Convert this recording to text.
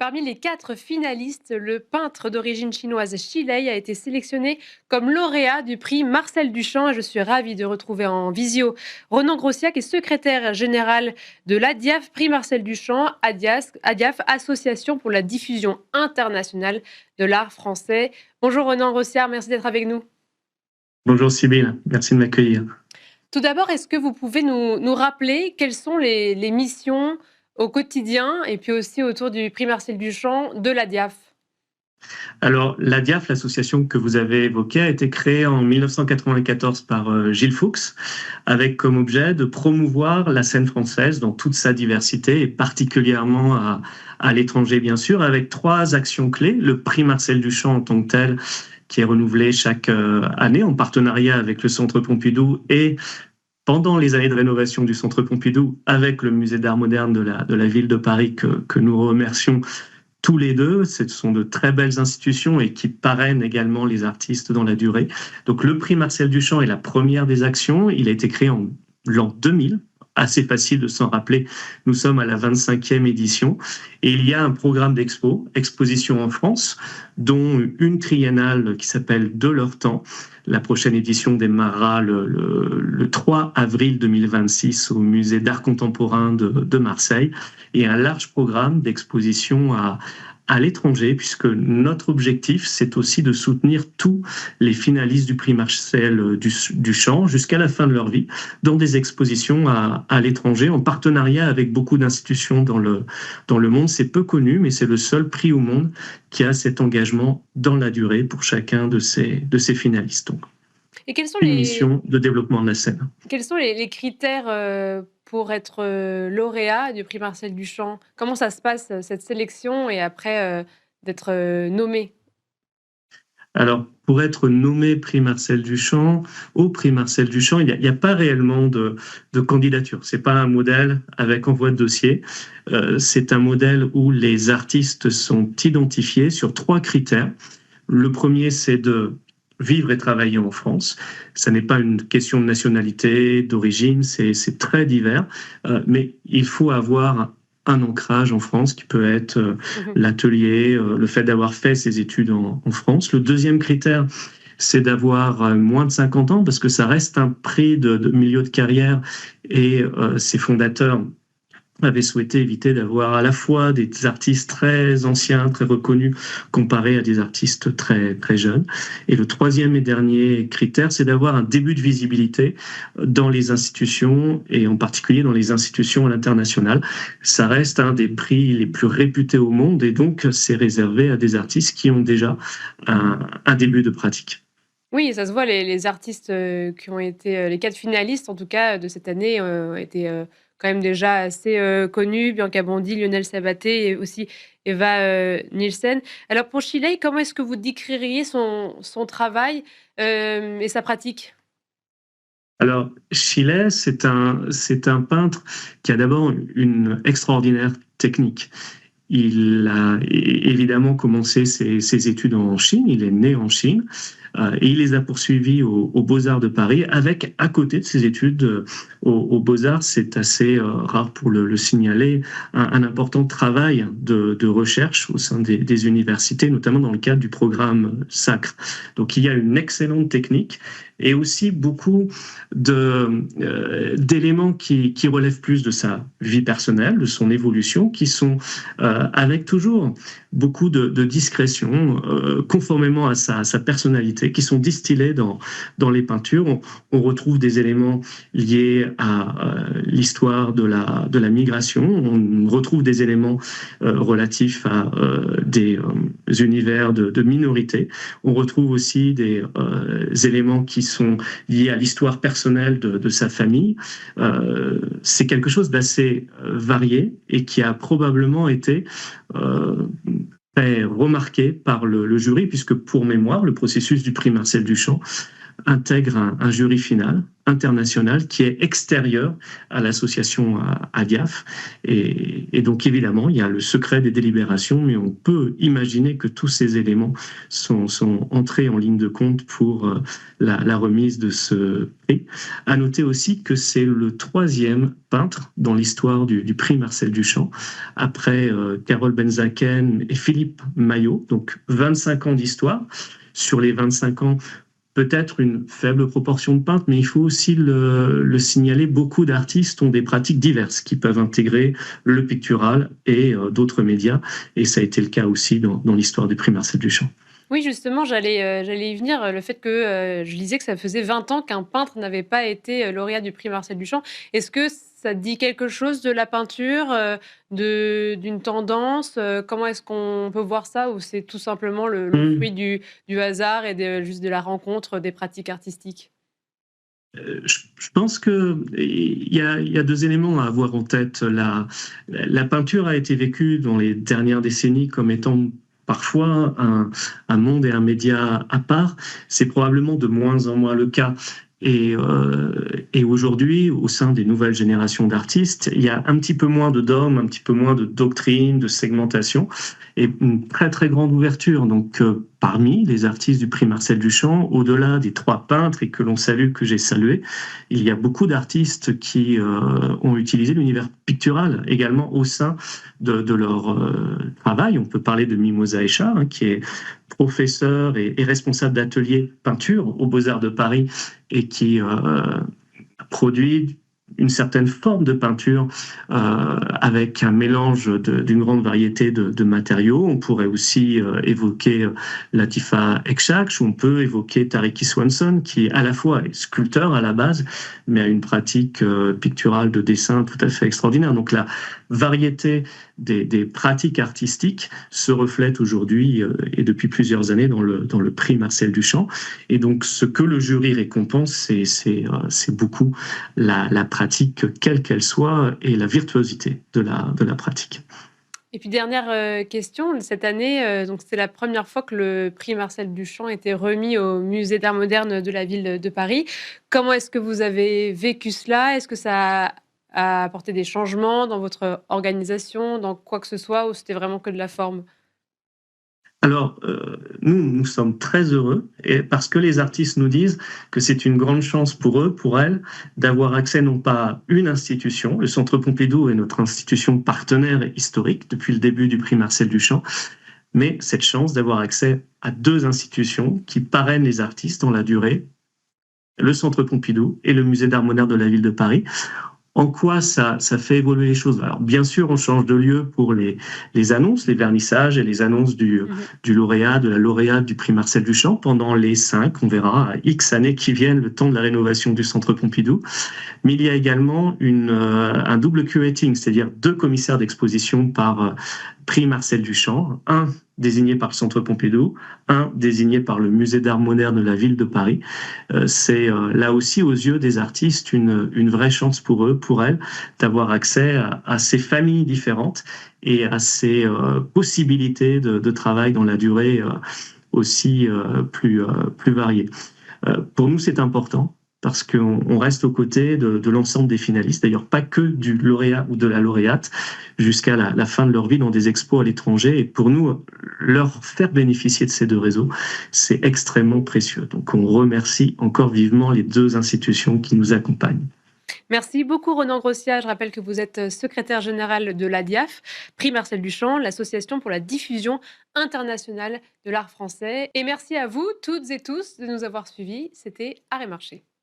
Parmi les 4 finalistes, le peintre d'origine chinoise Xi Lei a été sélectionné comme lauréat du prix Marcel Duchamp. Je suis ravie de retrouver en visio Ronan Grossiat, qui est secrétaire général de l'ADIAF, prix Marcel Duchamp, ADIAF, Association pour la diffusion internationale de l'art français. Bonjour Ronan Grossiat, merci d'être avec nous. Bonjour Sybille, merci de m'accueillir. Tout d'abord, est-ce que vous pouvez nous rappeler quelles sont les missions au quotidien et puis aussi autour du prix Marcel Duchamp de l'ADIAF? Alors, l'ADIAF, l'association que vous avez évoquée, a été créée en 1994 par Gilles Fuchs, avec comme objet de promouvoir la scène française dans toute sa diversité, et particulièrement à l'étranger, bien sûr, avec 3 actions clés. Le prix Marcel Duchamp en tant que tel, qui est renouvelé chaque année en partenariat avec le Centre Pompidou et pendant les années de rénovation du Centre Pompidou avec le Musée d'Art moderne de la ville de Paris que nous remercions tous les deux. Ce sont de très belles institutions et qui parrainent également les artistes dans la durée. Donc le prix Marcel Duchamp est la première des actions. Il a été créé en l'an 2000. Assez facile de s'en rappeler, nous sommes à la 25e édition et il y a un programme exposition en France, dont une triennale qui s'appelle De leur temps. La prochaine édition démarrera le 3 avril 2026 au musée d'art contemporain de Marseille, et un large programme d'exposition à l'étranger, puisque notre objectif, c'est aussi de soutenir tous les finalistes du prix Marcel Duchamp jusqu'à la fin de leur vie, dans des expositions à l'étranger, en partenariat avec beaucoup d'institutions dans le monde. C'est peu connu, mais c'est le seul prix au monde qui a cet engagement dans la durée pour chacun de ces finalistes. Donc, Et une mission de développement de la scène. quels sont les critères pour être lauréat du prix Marcel Duchamp? Comment ça se passe, cette sélection, et après d'être nommé? Alors, pour être nommé prix Marcel Duchamp, au prix Marcel Duchamp, il n'y a pas réellement de candidature. Ce n'est pas un modèle avec envoi de dossier. C'est un modèle où les artistes sont identifiés sur 3 critères. Le premier, c'est de vivre et travailler en France. Ça n'est pas une question de nationalité, d'origine, c'est très divers, mais il faut avoir un ancrage en France qui peut être l'atelier, le fait d'avoir fait ses études en France. Le deuxième critère, c'est d'avoir moins de 50 ans, parce que ça reste un prix de milieu de carrière, et ses fondateurs avait souhaité éviter d'avoir à la fois des artistes très anciens, très reconnus, comparés à des artistes très, très jeunes. Et le troisième et dernier critère, c'est d'avoir un début de visibilité dans les institutions, et en particulier dans les institutions à l'international. Ça reste un des prix les plus réputés au monde, et donc c'est réservé à des artistes qui ont déjà un début de pratique. Oui, ça se voit, les artistes qui ont été les 4 finalistes, en tout cas, de cette année, étaient quand même déjà assez connus. Bianca Bondi, Lionel Sabaté et aussi Eva Nielsen. Alors pour Shiley, comment est-ce que vous décririez son travail et sa pratique? Alors, Chile, c'est un peintre qui a d'abord une extraordinaire technique. Il a évidemment commencé ses études en Chine, il est né en Chine, et il les a poursuivies aux Beaux-Arts de Paris, avec, à côté de ses études aux Beaux-Arts, c'est assez rare pour le signaler, un important travail de recherche au sein des universités, notamment dans le cadre du programme Sacre. Donc il y a une excellente technique, et aussi beaucoup d'éléments qui relèvent plus de sa vie personnelle, de son évolution, qui sont avec toujours beaucoup de discrétion, conformément à sa personnalité, qui sont distillés dans les peintures. On retrouve des éléments liés à l'histoire de la migration, on retrouve des éléments relatifs à des univers de minorités, on retrouve aussi des éléments qui sont liés à l'histoire personnelle de sa famille. C'est quelque chose d'assez varié, et qui a probablement été très remarqué par le jury, puisque, pour mémoire, le processus du prix Marcel Duchamp intègre un jury final international qui est extérieur à l'association ADIAF. Et donc évidemment, il y a le secret des délibérations, mais on peut imaginer que tous ces éléments sont entrés en ligne de compte pour la remise de ce prix. À noter aussi que c'est le troisième peintre dans l'histoire du prix Marcel Duchamp, après Carole Benzaken et Philippe Maillot, donc 25 ans d'histoire. Sur les 25 ans, peut-être une faible proportion de peintres, mais il faut aussi le signaler, beaucoup d'artistes ont des pratiques diverses qui peuvent intégrer le pictural et d'autres médias, et ça a été le cas aussi dans l'histoire du prix Marcel Duchamp. Oui, justement, j'allais y venir. Le fait que je lisais que ça faisait 20 ans qu'un peintre n'avait pas été lauréat du prix Marcel Duchamp. Est-ce que ça dit quelque chose de la peinture, d'une tendance? Comment est-ce qu'on peut voir ça? Ou c'est tout simplement le fruit du hasard et juste de la rencontre des pratiques artistiques? Je pense qu'il y a deux éléments à avoir en tête. La peinture a été vécue dans les dernières décennies comme étant parfois un monde et un média à part. C'est probablement de moins en moins le cas. Et aujourd'hui, au sein des nouvelles générations d'artistes, il y a un petit peu moins de dogmes, un petit peu moins de doctrine, de segmentation, et une très très grande ouverture. Donc, parmi les artistes du prix Marcel Duchamp, au-delà des 3 peintres et que l'on salue, que j'ai salué, il y a beaucoup d'artistes qui ont utilisé l'univers pictural également au sein de leur travail. On peut parler de Mimosa Echar, qui est professeur et responsable d'atelier peinture aux Beaux-Arts de Paris et qui produit une certaine forme de peinture avec un mélange d'une grande variété de matériaux. On pourrait aussi évoquer Latifa Ekshakh, on peut évoquer Tariki Swanson, qui à la fois est sculpteur à la base, mais a une pratique picturale de dessin tout à fait extraordinaire. Donc la variété des pratiques artistiques se reflète aujourd'hui et depuis plusieurs années dans le prix Marcel Duchamp. Et donc ce que le jury récompense, c'est beaucoup la pratique, quelle qu'elle soit, et la virtuosité de la pratique. Et puis dernière question, cette année, donc c'est la première fois que le prix Marcel Duchamp était remis au Musée d'Art moderne de la ville de Paris. Comment est-ce que vous avez vécu cela? Est-ce que ça a apporté des changements dans votre organisation, dans quoi que ce soit, ou c'était vraiment que de la forme? Alors, nous sommes très heureux et parce que les artistes nous disent que c'est une grande chance pour eux, pour elles, d'avoir accès non pas à une institution, le Centre Pompidou est notre institution partenaire et historique depuis le début du prix Marcel Duchamp, mais cette chance d'avoir accès à 2 institutions qui parrainent les artistes dans la durée, le Centre Pompidou et le Musée d'Art moderne de la ville de Paris. En quoi ça fait évoluer les choses? Alors, bien sûr, on change de lieu pour les annonces, les vernissages et les annonces du lauréat, de la lauréate du prix Marcel Duchamp pendant les 5, on verra, X années qui viennent, le temps de la rénovation du Centre Pompidou. Mais il y a également un double curating, c'est-à-dire 2 commissaires d'exposition par prix Marcel Duchamp, un désigné par le Centre Pompidou, un désigné par le Musée d'Art moderne de la ville de Paris. C'est là aussi, aux yeux des artistes, une vraie chance pour eux, pour elles, d'avoir accès à ces familles différentes et à ces possibilités de travail dans la durée aussi plus variée. Pour nous, c'est important parce qu'on reste aux côtés de l'ensemble des finalistes, d'ailleurs pas que du lauréat ou de la lauréate, jusqu'à la fin de leur vie dans des expos à l'étranger. Et pour nous, leur faire bénéficier de ces 2 réseaux, c'est extrêmement précieux. Donc on remercie encore vivement les 2 institutions qui nous accompagnent. Merci beaucoup Ronan Grossia. Je rappelle que vous êtes secrétaire général de l'ADIAF, prix Marcel Duchamp, l'association pour la diffusion internationale de l'art français. Et merci à vous toutes et tous de nous avoir suivis. C'était Art et Marché.